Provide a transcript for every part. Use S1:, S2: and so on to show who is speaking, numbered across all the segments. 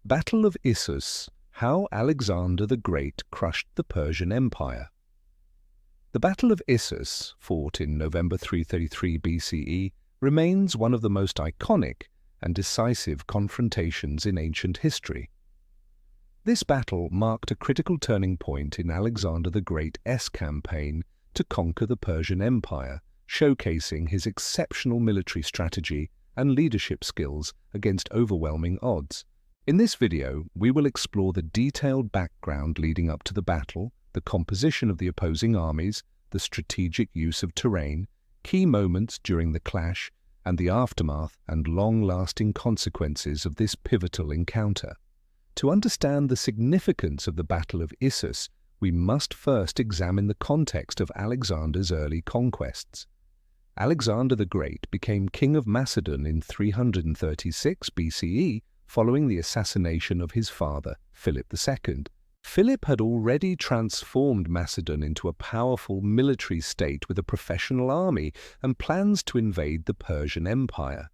S1: Battle of Issus, how Alexander the Great crushed the Persian Empire. The Battle of Issus, fought in November 333 BCE, remains one of the most iconic and decisive confrontations in ancient history. This battle marked a critical turning point in Alexander the Great's campaign to conquer the Persian Empire, showcasing his exceptional military strategy and leadership skills against overwhelming odds. In this video, we will explore the detailed background leading up to the battle, the composition of the opposing armies, the strategic use of terrain, key moments during the clash, and the aftermath and long-lasting consequences of this pivotal encounter. To understand the significance of the Battle of Issus, we must first examine the context of Alexander's early conquests. Alexander the Great became king of Macedon in 336 BCE following the assassination of his father, Philip II. Philip had already transformed Macedon into a powerful military state with a professional army and plans to invade the Persian Empire.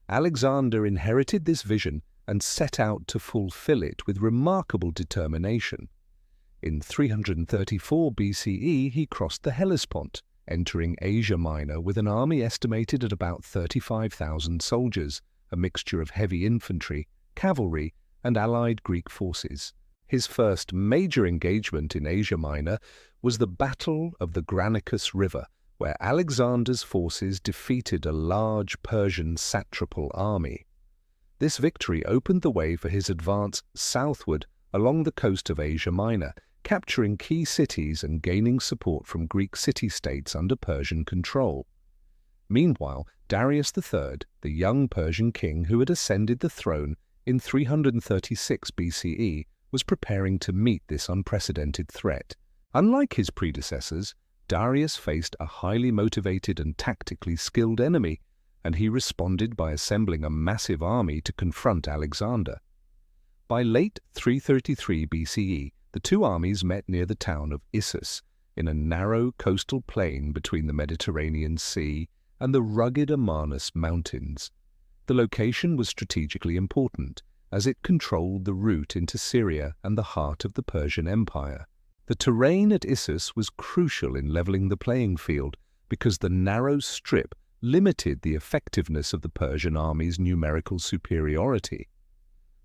S1: Alexander inherited this vision and set out to fulfill it with remarkable determination. In 334 BCE, he crossed the Hellespont, entering Asia Minor with an army estimated at about 35,000 soldiers, a mixture of heavy infantry, cavalry, and allied Greek forces. His first major engagement in Asia Minor was the Battle of the Granicus River, where Alexander's forces defeated a large Persian satrapal army. This victory opened the way for his advance southward along the coast of Asia Minor, capturing key cities and gaining support from Greek city-states under Persian control. Meanwhile, Darius III, the young Persian king who had ascended the throne in 336 BCE, was preparing to meet this unprecedented threat. Unlike his predecessors, Darius faced a highly motivated and tactically skilled enemy, and he responded by assembling a massive army to confront Alexander. By late 333 BCE, the two armies met near the town of Issus, in a narrow coastal plain between the Mediterranean Sea and the rugged Amarnus Mountains. The location was strategically important, as it controlled the route into Syria and the heart of the Persian Empire. The terrain at Issus was crucial in leveling the playing field because the narrow strip limited the effectiveness of the Persian army's numerical superiority.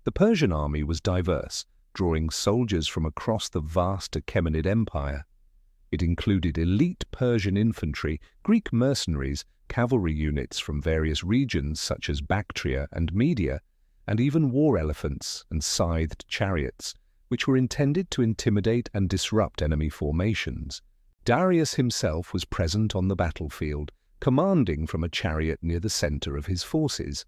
S1: The Persian army was diverse, drawing soldiers from across the vast Achaemenid Empire. It included elite Persian infantry, Greek mercenaries, cavalry units from various regions such as Bactria and Media, and even war elephants and scythed chariots, which were intended to intimidate and disrupt enemy formations. Darius himself was present on the battlefield, commanding from a chariot near the center of his forces.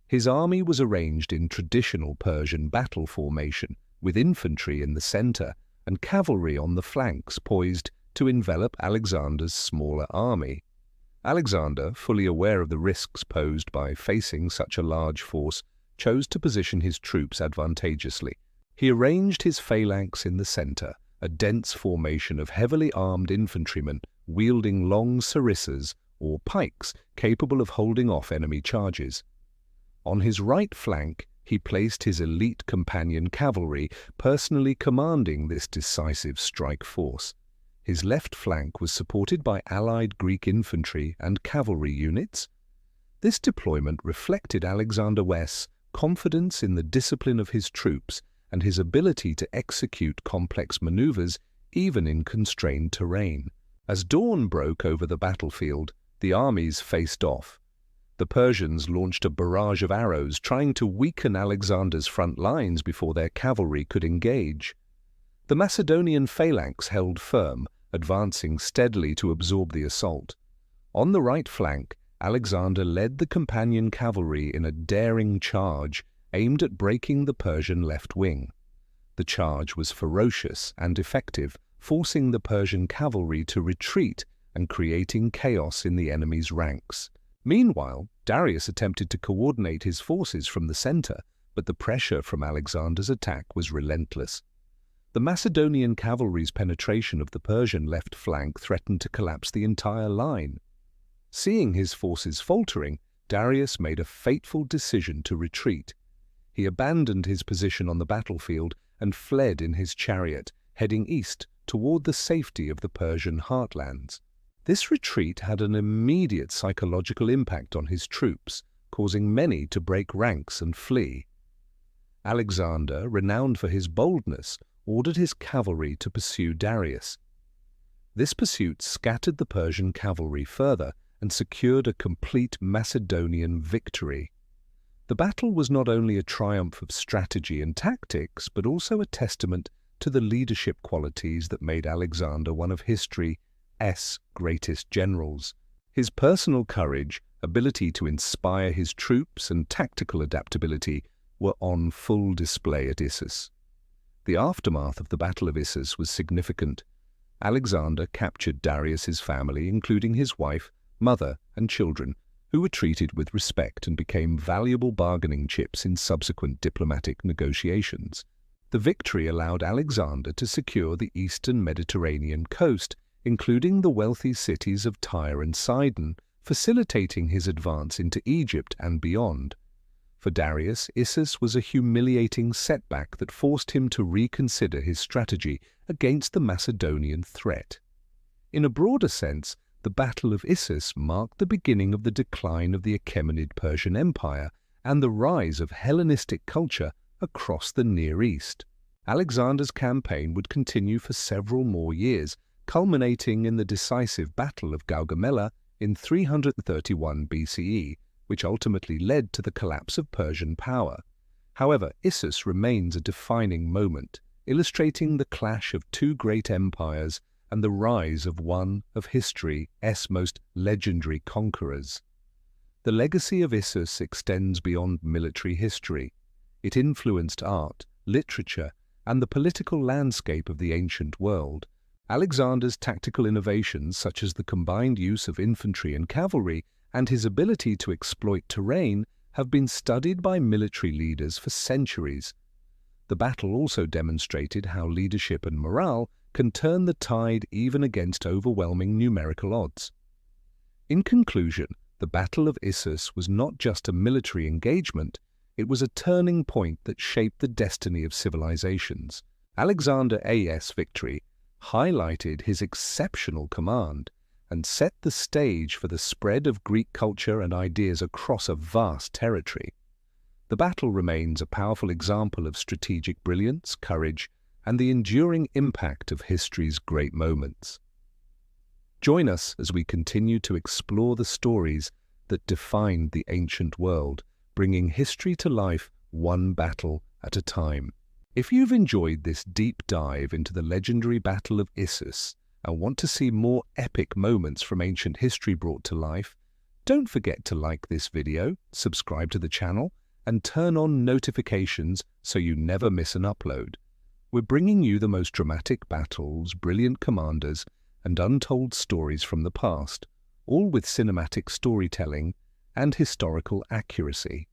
S1: His army was arranged in traditional Persian battle formation, with infantry in the center and cavalry on the flanks poised to envelop Alexander's smaller army. Alexander, fully aware of the risks posed by facing such a large force, chose to position his troops advantageously. He arranged his phalanx in the center, a dense formation of heavily armed infantrymen wielding long sarissas or pikes capable of holding off enemy charges. On his right flank, he placed his elite companion cavalry, personally commanding this decisive strike force. His left flank was supported by allied Greek infantry and cavalry units. This deployment reflected Alexander's confidence in the discipline of his troops and his ability to execute complex maneuvers even in constrained terrain. As dawn broke over the battlefield, the armies faced off. The Persians launched a barrage of arrows, trying to weaken Alexander's front lines before their cavalry could engage. The Macedonian phalanx held firm, advancing steadily to absorb the assault. On the right flank, Alexander led the companion cavalry in a daring charge aimed at breaking the Persian left wing. The charge was ferocious and effective, forcing the Persian cavalry to retreat and creating chaos in the enemy's ranks. Meanwhile, Darius attempted to coordinate his forces from the center, but the pressure from Alexander's attack was relentless. The Macedonian cavalry's penetration of the Persian left flank threatened to collapse the entire line. Seeing his forces faltering, Darius made a fateful decision to retreat. he abandoned his position on the battlefield and fled in his chariot, heading east toward the safety of the Persian heartlands. This retreat had an immediate psychological impact on his troops, causing many to break ranks and flee. Alexander, renowned for his boldness, ordered his cavalry to pursue Darius. This pursuit scattered the Persian cavalry further and secured a complete Macedonian victory. The battle was not only a triumph of strategy and tactics, but also a testament to the leadership qualities that made Alexander one of history's greatest generals. His personal courage, ability to inspire his troops, and tactical adaptability were on full display at Issus. The aftermath of the Battle of Issus was significant. Alexander captured Darius's family, including his wife, mother, and children, who were treated with respect and became valuable bargaining chips in subsequent diplomatic negotiations. The victory allowed Alexander to secure the eastern Mediterranean coast, including the wealthy cities of Tyre and Sidon, facilitating his advance into Egypt and beyond. For Darius, Issus was a humiliating setback that forced him to reconsider his strategy against the Macedonian threat. In a broader sense, the Battle of Issus marked the beginning of the decline of the Achaemenid Persian Empire and the rise of Hellenistic culture across the Near East. Alexander's campaign would continue for several more years, culminating in the decisive Battle of Gaugamela in 331 BCE, which ultimately led to the collapse of Persian power. However, Issus remains a defining moment, illustrating the clash of two great empires and the rise of one of history's most legendary conquerors. The legacy of Issus extends beyond military history. It influenced art, literature, and the political landscape of the ancient world. Alexander's tactical innovations, such as the combined use of infantry and cavalry, and his ability to exploit terrain, have been studied by military leaders for centuries. The battle also demonstrated how leadership and morale can turn the tide even against overwhelming numerical odds. In conclusion, the Battle of Issus was not just a military engagement, it was a turning point that shaped the destiny of civilizations. Alexander's victory highlighted his exceptional command and set the stage for the spread of Greek culture and ideas across a vast territory. The battle remains a powerful example of strategic brilliance, courage, and the enduring impact of history's great moments. Join us as we continue to explore the stories that defined the ancient world, bringing history to life one battle at a time. If you've enjoyed this deep dive into the legendary Battle of Issus and want to see more epic moments from ancient history brought to life, don't forget to like this video, subscribe to the channel, and turn on notifications so you never miss an upload. We're bringing you the most dramatic battles, brilliant commanders, and untold stories from the past, all with cinematic storytelling and historical accuracy.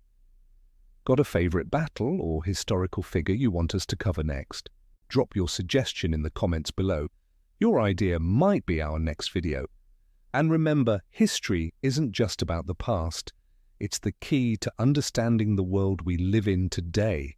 S1: Got a favorite battle or historical figure you want us to cover next? Drop your suggestion in the comments below. Your idea might be our next video. And remember, history isn't just about the past. It's the key to understanding the world we live in today.